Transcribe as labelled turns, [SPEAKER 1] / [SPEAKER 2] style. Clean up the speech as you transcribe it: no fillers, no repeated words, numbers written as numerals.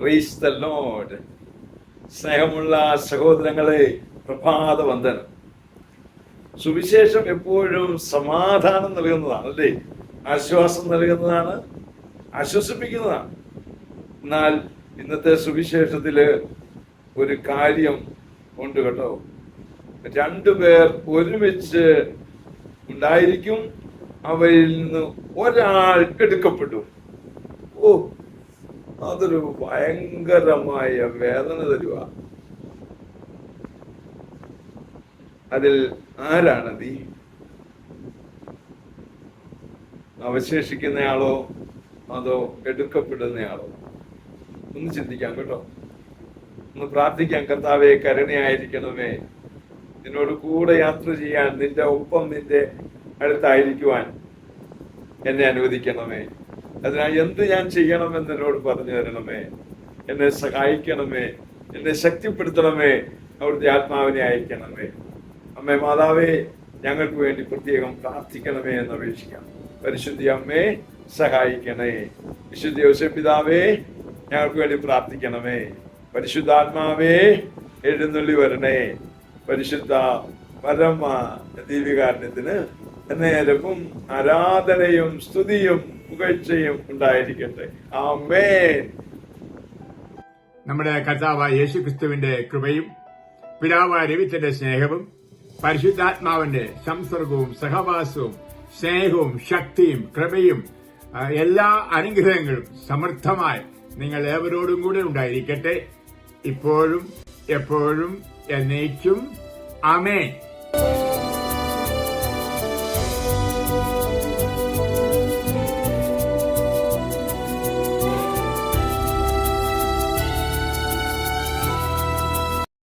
[SPEAKER 1] Praise the Lord. സ്നേഹമുള്ള സഹോദരങ്ങളെ, പ്രഭാത വന്ദനം. സുവിശേഷം എപ്പോഴും സമാധാനം നൽകുന്നതാണ്, അല്ലേ? ആശ്വാസം നൽകുന്നതാണ്, ആശ്വസിപ്പിക്കുന്നതാണ്. എന്നാൽ ഇന്നത്തെ സുവിശേഷത്തില് ഒരു കാര്യം ഉണ്ട് കേട്ടോ. രണ്ടുപേർ ഒരുമിച്ച് ഉണ്ടായിരിക്കും, അവയിൽ നിന്ന് ഒരാൾ എടുക്കപ്പെട്ടു. ഓ, അതൊരു ഭയങ്കരമായ വേദന തരുക. അതിൽ ആരാണ് നീ? അവശേഷിക്കുന്നയാളോ അതോ എടുക്കപ്പെടുന്നയാളോ? ഒന്ന് ചിന്തിക്കാം കേട്ടോ, ഒന്ന് പ്രാർത്ഥിക്കാം. കർത്താവേ, കരുണയായിരിക്കണമേ, നിന്നോട് കൂടെ യാത്ര ചെയ്യാൻ, നിന്റെ ഒപ്പം, നിന്റെ അടുത്തായിരിക്കുവാൻ എന്നെ അനുവദിക്കണമേ. അതിനാൽ എന്ത് ഞാൻ ചെയ്യണമെന്ന് എന്നോട് പറഞ്ഞു തരണമേ. എന്നെ സഹായിക്കണമേ, എന്നെ ശക്തിപ്പെടുത്തണമേ, അവിടുത്തെ ആത്മാവിനെ അയക്കണമേ. അമ്മേ മാതാവേ, ഞങ്ങൾക്ക് വേണ്ടി പ്രത്യേകം പ്രാർത്ഥിക്കണമേ എന്ന് അപേക്ഷിക്കാം. പരിശുദ്ധി അമ്മേ, സഹായിക്കണേ. വിശുദ്ധ യോസേപ്പ് പിതാവേ, ഞങ്ങൾക്ക് വേണ്ടി പ്രാർത്ഥിക്കണമേ. പരിശുദ്ധാത്മാവേ, എഴുന്നള്ളി വരണേ. പരിശുദ്ധ പരമ ദീപികാരണത്തിന് നേരവും ആരാധനയും സ്തുതിയും പുകഴ്ചയും ഉണ്ടായിരിക്കട്ടെ. ആമേൻ.
[SPEAKER 2] നമ്മുടെ കർത്താവായ യേശുക്രിസ്തുവിന്റെ കൃപയും പിതാവായ ദൈവത്തിന്റെ സ്നേഹവും പരിശുദ്ധാത്മാവിന്റെ സംസർഗവും സഹവാസവും സ്നേഹവും ശക്തിയും കൃപയും എല്ലാ അനുഗ്രഹങ്ങളും സമൃദ്ധമായി നിങ്ങൾ ഏവരോടും കൂടെ ഉണ്ടായിരിക്കട്ടെ, ഇപ്പോഴും എപ്പോഴും എന്നേക്കും. ആമേൻ.